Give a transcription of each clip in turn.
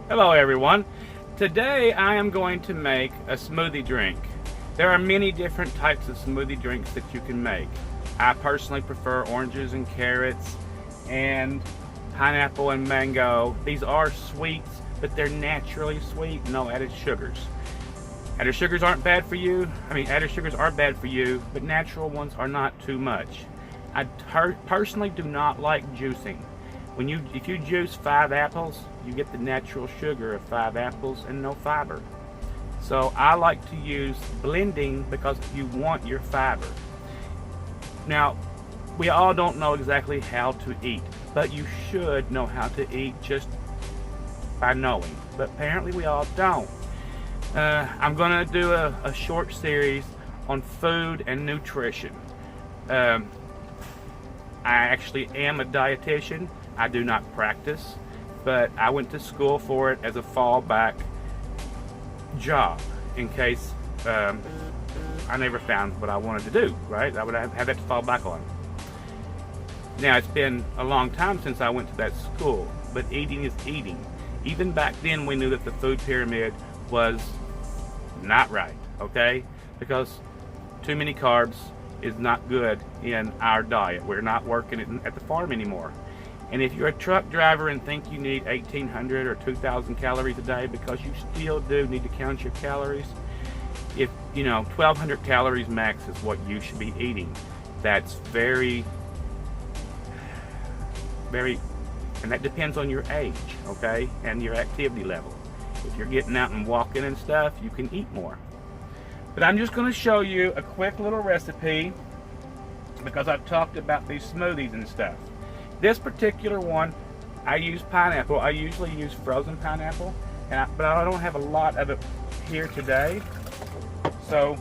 Hello everyone. Today I am going to make a smoothie drink. There are many different types of smoothie drinks that you can make. I personally prefer oranges and carrots and pineapple and mango. These are sweets, but they're naturally sweet, no added sugars. Added sugars aren't bad for you. Added sugars are bad for you, but natural ones are not too much. I personally do not like juicing. If you juice 5 apples, you get the natural sugar of 5 apples and no fiber. So I like to use blending because you want your fiber. Now, we all don't know exactly how to eat, but you should know how to eat just by knowing. But apparently we all don't. I'm going to do a short series on food and nutrition. I actually am a dietitian. I do not practice, but I went to school for it as a fallback job in case I never found what I wanted to do, right? I would have that to fall back on. Now, it's been a long time since I went to that school, but eating is eating. Even back then, we knew that the food pyramid was not right, okay? Because too many carbs is not good in our diet. We're not working at the farm anymore. And if you're a truck driver and think you need 1,800 or 2,000 calories a day, because you still do need to count your calories, if 1,200 calories max is what you should be eating. That's very, and that depends on your age, okay, and your activity level. If you're getting out and walking and stuff, you can eat more. But I'm just going to show you a quick little recipe because I've talked about these smoothies and stuff. This particular one, I use pineapple. I usually use frozen pineapple, but I don't have a lot of it here today. So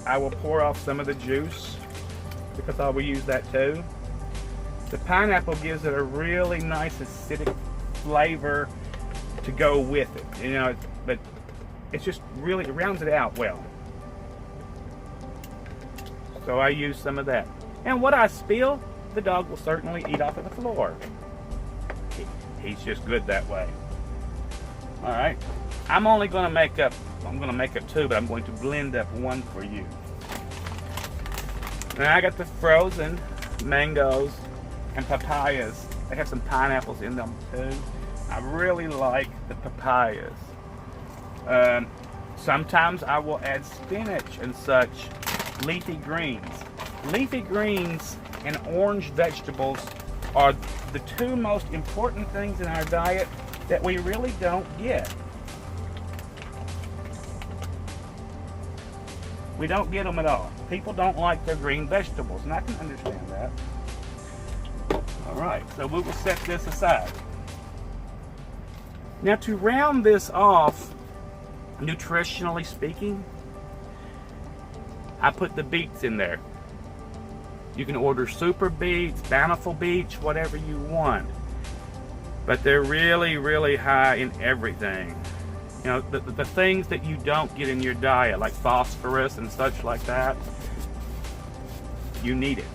I will pour off some of the juice because I will use that too. The pineapple gives it a really nice acidic flavor to go with it, but it's just really, it rounds it out well. So I use some of that. And what I spill, the dog will certainly eat off of the floor. He's just good that way. All right, I'm going to make up 2, but I'm going to blend up 1 for you. Now I got the frozen mangoes and papayas. They have some pineapples in them too. I really like the papayas. Sometimes I will add spinach and such, leafy greens. Leafy greens and orange vegetables are the 2 most important things in our diet that we really don't get. We don't get them at all. People don't like their green vegetables, and I can understand that. All right, so we will set this aside. Now, to round this off, nutritionally speaking, I put the beets in there. You can order super beets, bountiful beets, whatever you want. But they're really, really high in everything. The things that you don't get in your diet, like phosphorus and such like that, you need it.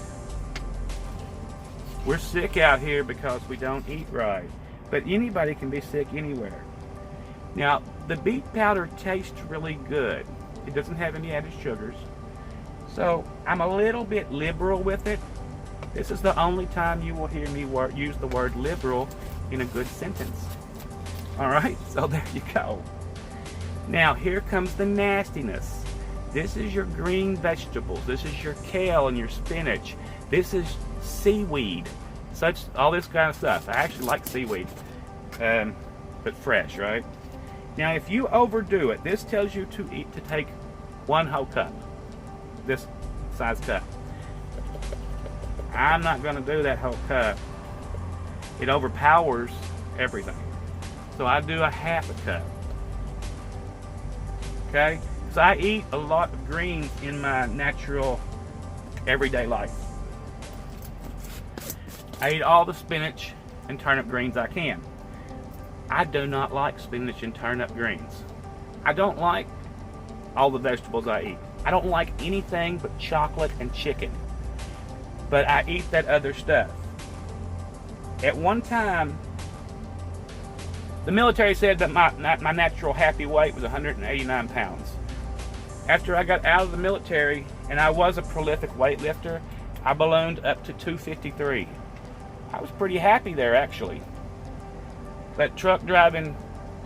We're sick out here because we don't eat right. But anybody can be sick anywhere. Now, the beet powder tastes really good. It doesn't have any added sugars. So I'm a little bit liberal with it. This is the only time you will hear me use the word liberal in a good sentence. All right, so there you go. Now here comes the nastiness. This is your green vegetables. This is your kale and your spinach. This is seaweed, all this kind of stuff. I actually like seaweed, but fresh, right? Now if you overdo it, this tells you to take 1 whole cup. This size cup. I'm not going to do that whole cup. It overpowers everything. So I do a half a cup. Okay? So I eat a lot of greens in my natural everyday life. I eat all the spinach and turnip greens I can. I do not like spinach and turnip greens. I don't like all the vegetables I eat. I don't like anything but chocolate and chicken. But I eat that other stuff. At one time, The military said that my natural happy weight was 189 pounds. After I got out of the military, and I was a prolific weightlifter, I ballooned up to 253. I was pretty happy there, actually. That truck driving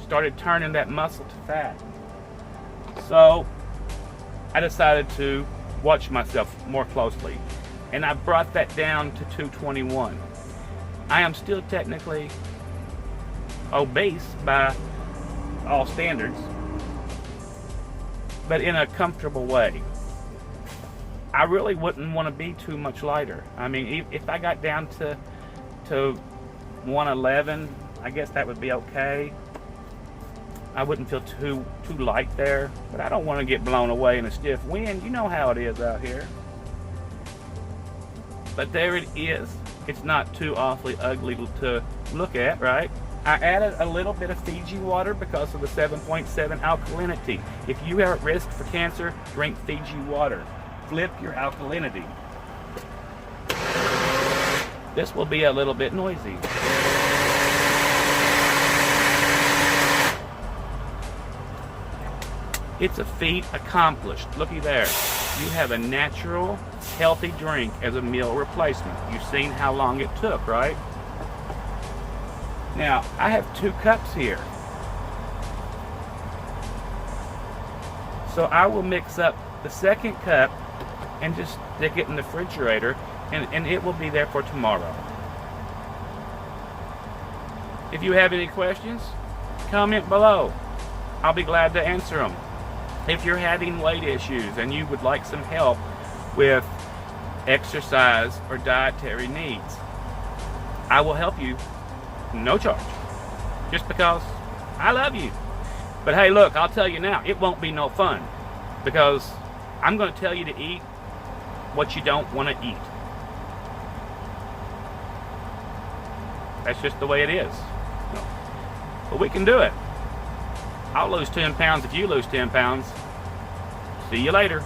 started turning that muscle to fat. So I decided to watch myself more closely, and I brought that down to 221. I am still technically obese by all standards, but in a comfortable way. I really wouldn't want to be too much lighter. I mean, if I got down to 111, I guess that would be okay. I wouldn't feel too light there, but I don't want to get blown away in a stiff wind. You know how it is out here. But there it is. It's not too awfully ugly to look at, right? I added a little bit of Fiji water because of the 7.7 alkalinity. If you are at risk for cancer, drink Fiji water. Flip your alkalinity. This will be a little bit noisy. It's a feat accomplished. Looky there. You have a natural, healthy drink as a meal replacement. You've seen how long it took, right? Now, I have 2 cups here. So I will mix up the second cup and just stick it in the refrigerator, and it will be there for tomorrow. If you have any questions, comment below. I'll be glad to answer them. If you're having weight issues and you would like some help with exercise or dietary needs, I will help you, no charge, just because I love you. But hey, look, I'll tell you now, it won't be no fun, because I'm going to tell you to eat what you don't want to eat. That's just the way it is. But we can do it. I'll lose 10 pounds if you lose 10 pounds. See you later.